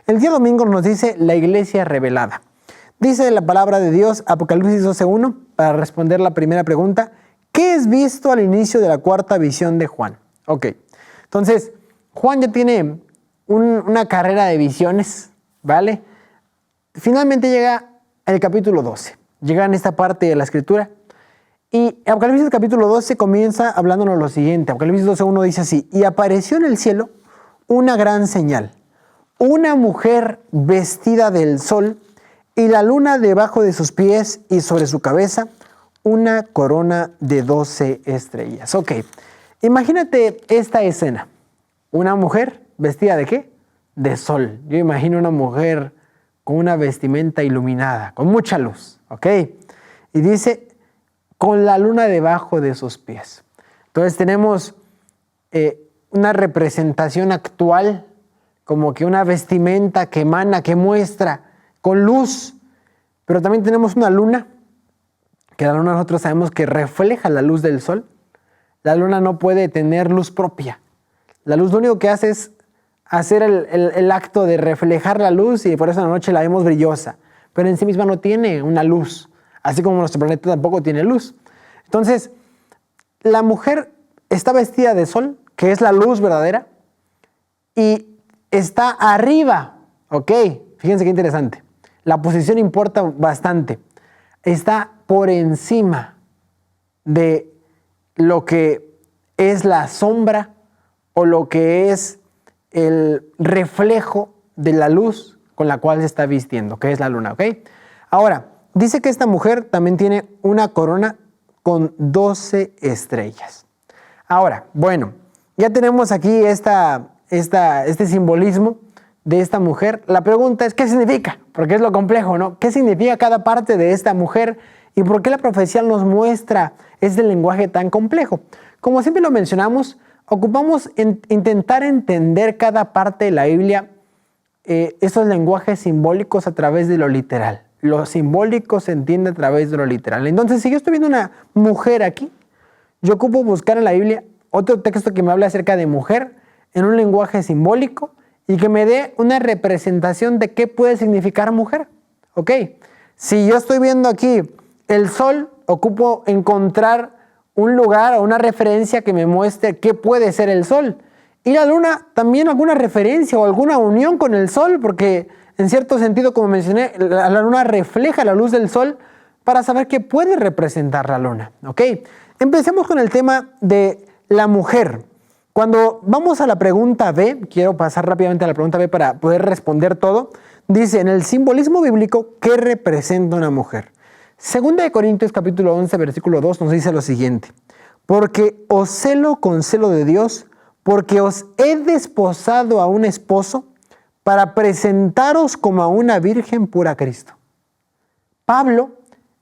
El día domingo nos dice la iglesia revelada. Dice la palabra de Dios, Apocalipsis 12:1, para responder la primera pregunta, ¿qué es visto al inicio de la cuarta visión de Juan? Ok, entonces, Juan ya tiene una carrera de visiones, ¿vale? Finalmente llega el capítulo 12, llega en esta parte de la escritura, y Apocalipsis capítulo 12 comienza hablándonos lo siguiente. Apocalipsis 12:1 dice así, y apareció en el cielo una gran señal, una mujer vestida del sol, y la luna debajo de sus pies, y sobre su cabeza una corona de 12 estrellas. Ok, imagínate esta escena. Una mujer vestida ¿de qué? De sol. Yo imagino una mujer con una vestimenta iluminada, con mucha luz. Ok, y dice, con la luna debajo de sus pies. Entonces tenemos una representación actual, como que una vestimenta que emana, que muestra con luz, pero también tenemos una luna, que la luna nosotros sabemos que refleja la luz del sol. La luna no puede tener luz propia. La luz lo único que hace es hacer el acto de reflejar la luz, y por eso en la noche la vemos brillosa, pero en sí misma no tiene una luz, así como nuestro planeta tampoco tiene luz. Entonces, la mujer está vestida de sol, que es la luz verdadera, y está arriba, ¿ok? Fíjense qué interesante. La posición importa bastante. Está por encima de lo que es la sombra o lo que es el reflejo de la luz con la cual se está vistiendo, que es la luna, ¿ok? Ahora, dice que esta mujer también tiene una corona con 12 estrellas. Ahora, bueno, ya tenemos aquí este simbolismo de esta mujer. La pregunta es, ¿qué significa? Porque es lo complejo, ¿no? ¿Qué significa cada parte de esta mujer? ¿Y por qué la profecía nos muestra este lenguaje tan complejo? Como siempre lo mencionamos, ocupamos intentar entender cada parte de la Biblia, esos lenguajes simbólicos a través de lo literal. Lo simbólico se entiende a través de lo literal. Entonces, si yo estoy viendo una mujer aquí, yo ocupo buscar en la Biblia otro texto que me habla acerca de mujer en un lenguaje simbólico y que me dé una representación de qué puede significar mujer. ¿Ok? Si yo estoy viendo aquí el sol, ocupo encontrar un lugar o una referencia que me muestre qué puede ser el sol. Y la luna, también alguna referencia o alguna unión con el sol, porque en cierto sentido, como mencioné, la luna refleja la luz del sol para saber qué puede representar la luna. ¿Ok? Empecemos con el tema de la mujer. Cuando vamos a la pregunta B, quiero pasar rápidamente a la pregunta B para poder responder todo. Dice, en el simbolismo bíblico, ¿qué representa una mujer? Segunda de Corintios capítulo 11, versículo 2 nos dice lo siguiente. Porque os celo con celo de Dios, porque os he desposado a un esposo para presentaros como a una virgen pura a Cristo. Pablo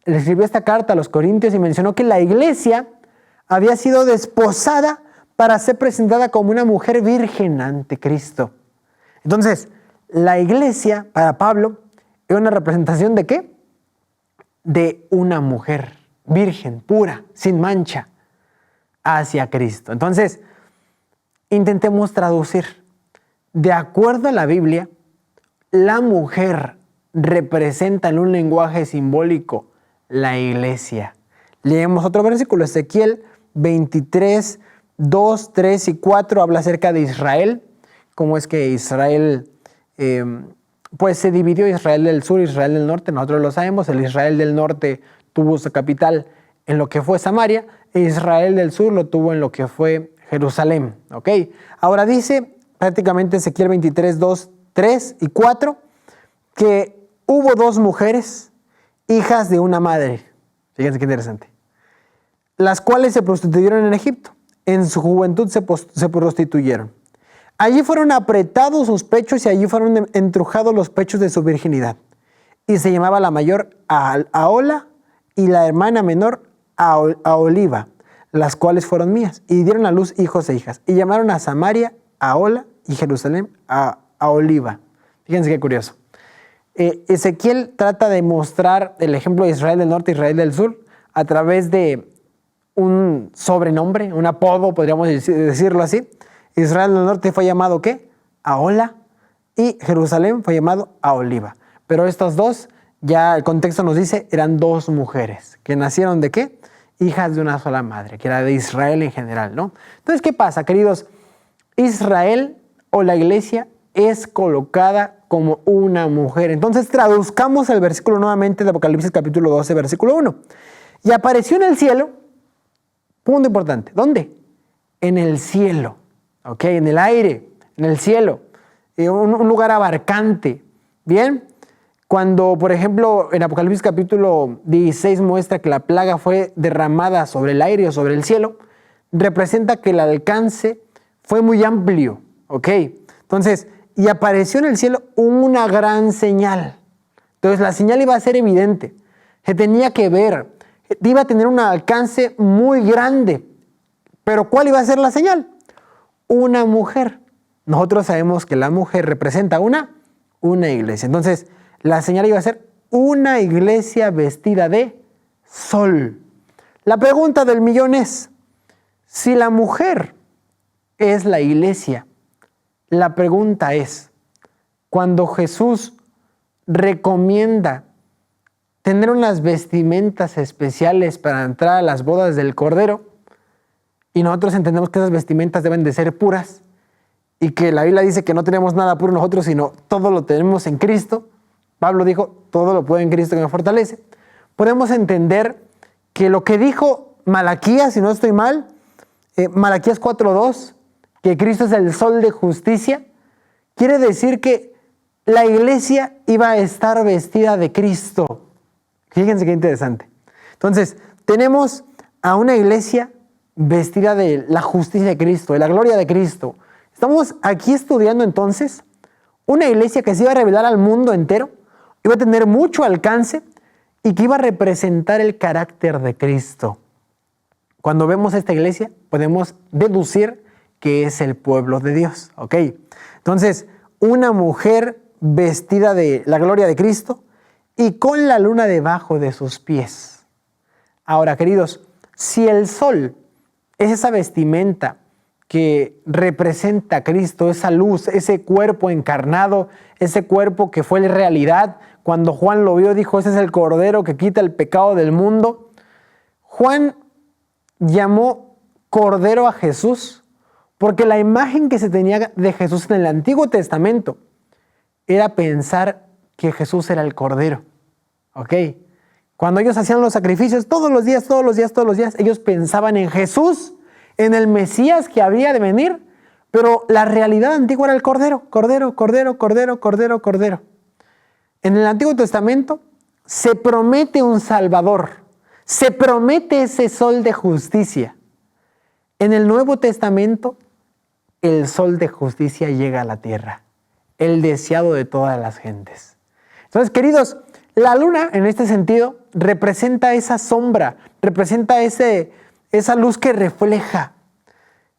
le escribió esta carta a los Corintios y mencionó que la iglesia había sido desposada para ser presentada como una mujer virgen ante Cristo. Entonces, la iglesia, para Pablo, era una representación ¿de qué? De una mujer virgen, pura, sin mancha, hacia Cristo. Entonces, intentemos traducir. De acuerdo a la Biblia, la mujer representa en un lenguaje simbólico la iglesia. Leemos otro versículo, Ezequiel 23, 2, 3 y 4 habla acerca de Israel, cómo es que Israel pues se dividió, Israel del sur, Israel del norte, nosotros lo sabemos, el Israel del norte tuvo su capital en lo que fue Samaria, e Israel del sur lo tuvo en lo que fue Jerusalén, ¿ok? Ahora dice prácticamente Ezequiel 23, 2, 3 y 4 que hubo dos mujeres, hijas de una madre, fíjense qué interesante, las cuales se prostituyeron en Egipto. En su juventud se prostituyeron. Allí fueron apretados sus pechos y allí fueron entrujados los pechos de su virginidad. Y se llamaba la mayor Ahola y la hermana menor Aholiba, las cuales fueron mías. Y dieron a luz hijos e hijas. Y llamaron a Samaria Ahola y Jerusalén Aholiba. Fíjense qué curioso. Ezequiel trata de mostrar el ejemplo de Israel del norte y Israel del sur a través de un sobrenombre, un apodo, podríamos decirlo así. Israel del norte fue llamado ¿qué? Ahola, y Jerusalén fue llamado a Oliva. Pero estas dos, ya el contexto nos dice, eran dos mujeres que nacieron ¿de qué? Hijas de una sola madre, que era de Israel en general, ¿no? Entonces, ¿qué pasa, queridos? Israel o la iglesia es colocada como una mujer. Entonces, traduzcamos el versículo nuevamente de Apocalipsis capítulo 12, versículo 1. Y apareció en el cielo, punto importante, ¿dónde? En el cielo, ¿ok? En el aire, en el cielo, un lugar abarcante, ¿bien? Cuando, por ejemplo, en Apocalipsis capítulo 16 muestra que la plaga fue derramada sobre el aire o sobre el cielo, representa que el alcance fue muy amplio, ¿ok? Entonces, y apareció en el cielo una gran señal. Entonces, la señal iba a ser evidente, se tenía que ver, iba a tener un alcance muy grande. Pero ¿cuál iba a ser la señal? Una mujer. Nosotros sabemos que la mujer representa una iglesia. Entonces, la señal iba a ser una iglesia vestida de sol. La pregunta del millón es, si la mujer es la iglesia, la pregunta es, cuando Jesús recomienda tener unas vestimentas especiales para entrar a las bodas del Cordero, y nosotros entendemos que esas vestimentas deben de ser puras, y que la Biblia dice que no tenemos nada puro nosotros, sino todo lo tenemos en Cristo. Pablo dijo, todo lo puedo en Cristo que me fortalece. Podemos entender que lo que dijo Malaquías, si no estoy mal, Malaquías 4:2, que Cristo es el sol de justicia, quiere decir que la iglesia iba a estar vestida de Cristo. Fíjense qué interesante. Entonces, tenemos a una iglesia vestida de la justicia de Cristo, de la gloria de Cristo. Estamos aquí estudiando entonces una iglesia que se iba a revelar al mundo entero, iba a tener mucho alcance y que iba a representar el carácter de Cristo. Cuando vemos esta iglesia, podemos deducir que es el pueblo de Dios, ¿ok? Entonces, una mujer vestida de la gloria de Cristo y con la luna debajo de sus pies. Ahora, queridos, si el sol es esa vestimenta que representa a Cristo, esa luz, ese cuerpo encarnado, ese cuerpo que fue la realidad, cuando Juan lo vio dijo, ese es el Cordero que quita el pecado del mundo. Juan llamó Cordero a Jesús porque la imagen que se tenía de Jesús en el Antiguo Testamento era pensar que Jesús era el Cordero, ¿ok? Cuando ellos hacían los sacrificios todos los días, ellos pensaban en Jesús, en el Mesías que había de venir, pero la realidad antigua era el Cordero, Cordero, Cordero, Cordero, Cordero, Cordero. En el Antiguo Testamento se promete un Salvador, se promete ese sol de justicia. En el Nuevo Testamento, el sol de justicia llega a la tierra, el deseado de todas las gentes. Entonces, queridos, la luna, en este sentido, representa esa sombra, representa esa luz que refleja.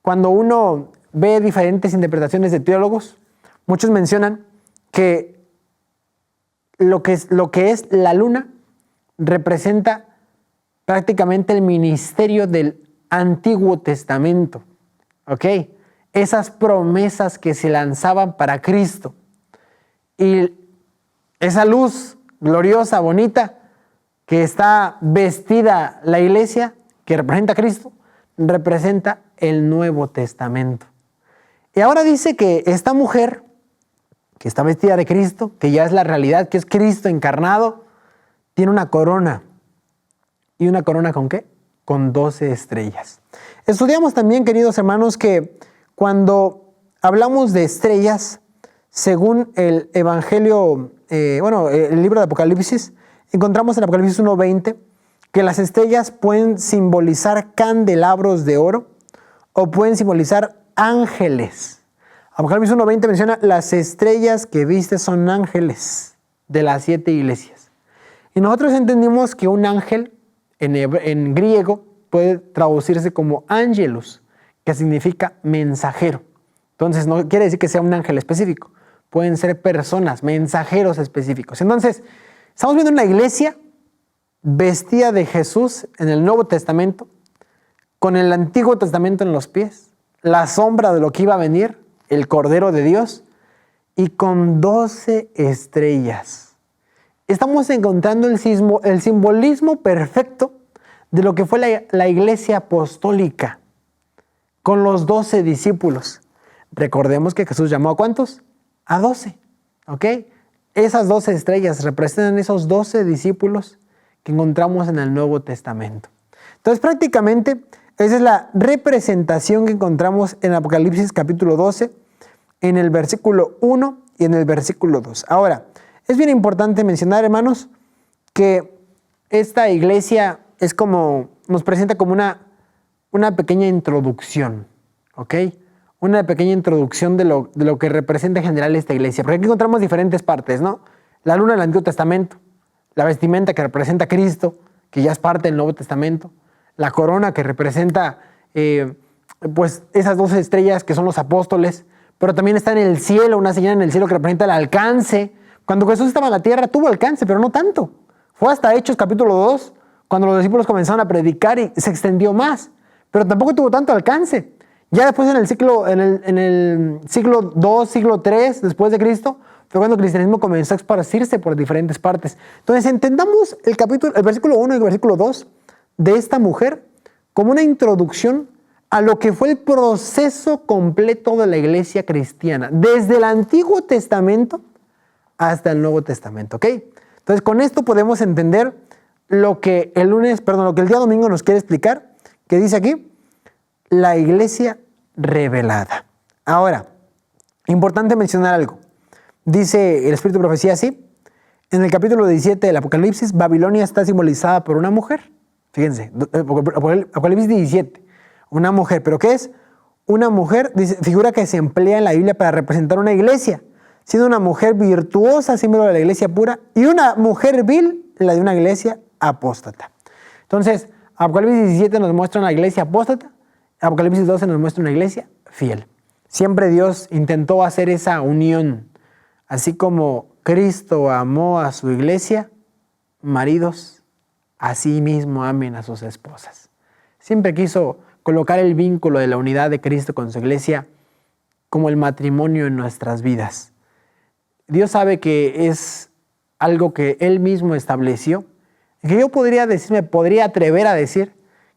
Cuando uno ve diferentes interpretaciones de teólogos, muchos mencionan que lo que es la luna representa prácticamente el ministerio del Antiguo Testamento, ¿ok? Esas promesas que se lanzaban para Cristo. Y esa luz gloriosa, bonita, que está vestida la iglesia, que representa a Cristo, representa el Nuevo Testamento. Y ahora dice que esta mujer, que está vestida de Cristo, que ya es la realidad, que es Cristo encarnado, tiene una corona. ¿Y una corona con qué? Con 12 estrellas. Estudiamos también, queridos hermanos, que cuando hablamos de estrellas, según el Evangelio, el libro de Apocalipsis, encontramos en Apocalipsis 1:20 que las estrellas pueden simbolizar candelabros de oro o pueden simbolizar ángeles. Apocalipsis 1:20 menciona las estrellas que viste son ángeles de las 7 iglesias. Y nosotros entendimos que un ángel en griego puede traducirse como ángelos, que significa mensajero. Entonces no quiere decir que sea un ángel específico, pueden ser personas, mensajeros específicos. Entonces, estamos viendo una iglesia vestida de Jesús en el Nuevo Testamento, con el Antiguo Testamento en los pies, la sombra de lo que iba a venir, el Cordero de Dios, y con 12 estrellas. Estamos encontrando el simbolismo perfecto de lo que fue la iglesia apostólica con los 12 discípulos. Recordemos que Jesús llamó ¿a cuántos? A 12, ¿ok? Esas 12 estrellas representan esos 12 discípulos que encontramos en el Nuevo Testamento. Entonces, prácticamente, esa es la representación que encontramos en Apocalipsis capítulo 12, en el versículo 1 y en el versículo 2. Ahora, es bien importante mencionar, hermanos, que esta iglesia es como, nos presenta como una pequeña introducción, ¿ok? Una pequeña introducción de lo que representa en general esta iglesia. Porque aquí encontramos diferentes partes, ¿no? La luna del Antiguo Testamento, la vestimenta que representa a Cristo, que ya es parte del Nuevo Testamento, la corona que representa pues esas 12 estrellas que son los apóstoles, pero también está en el cielo, una señal en el cielo que representa el alcance. Cuando Jesús estaba en la tierra tuvo alcance, pero no tanto. Fue hasta Hechos capítulo 2, cuando los discípulos comenzaron a predicar y se extendió más, pero tampoco tuvo tanto alcance. Ya después en el siglo 2, siglo 3 después de Cristo, fue cuando el cristianismo comenzó a esparcirse por diferentes partes. Entonces entendamos el versículo 1 y el versículo 2 de esta mujer como una introducción a lo que fue el proceso completo de la iglesia cristiana, desde el Antiguo Testamento hasta el Nuevo Testamento, ¿ok? Entonces con esto podemos entender lo que el día domingo nos quiere explicar, que dice aquí, la iglesia revelada. Ahora, importante mencionar algo. Dice el Espíritu de Profecía así, en el capítulo 17 del Apocalipsis, Babilonia está simbolizada por una mujer. Fíjense, Apocalipsis 17, una mujer. ¿Pero qué es? Una mujer, dice, figura que se emplea en la Biblia para representar una iglesia, siendo una mujer virtuosa, símbolo de la iglesia pura, y una mujer vil, la de una iglesia apóstata. Entonces, Apocalipsis 17 nos muestra una iglesia apóstata, Apocalipsis 12 nos muestra una iglesia fiel. Siempre Dios intentó hacer esa unión. Así como Cristo amó a su iglesia, maridos, así mismo amen a sus esposas. Siempre quiso colocar el vínculo de la unidad de Cristo con su iglesia como el matrimonio en nuestras vidas. Dios sabe que es algo que Él mismo estableció, que yo podría atrever a decir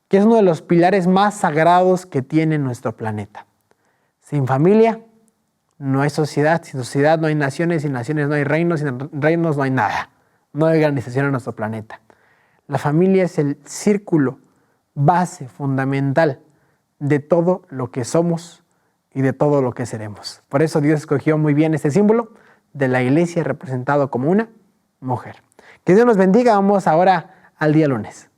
que es uno de los pilares más sagrados que tiene nuestro planeta. Sin familia no hay sociedad, sin sociedad no hay naciones, sin naciones no hay reinos, sin reinos no hay nada. No hay organización en nuestro planeta. La familia es el círculo, base, fundamental de todo lo que somos y de todo lo que seremos. Por eso Dios escogió muy bien este símbolo de la iglesia representado como una mujer. Que Dios nos bendiga. Vamos ahora al día lunes.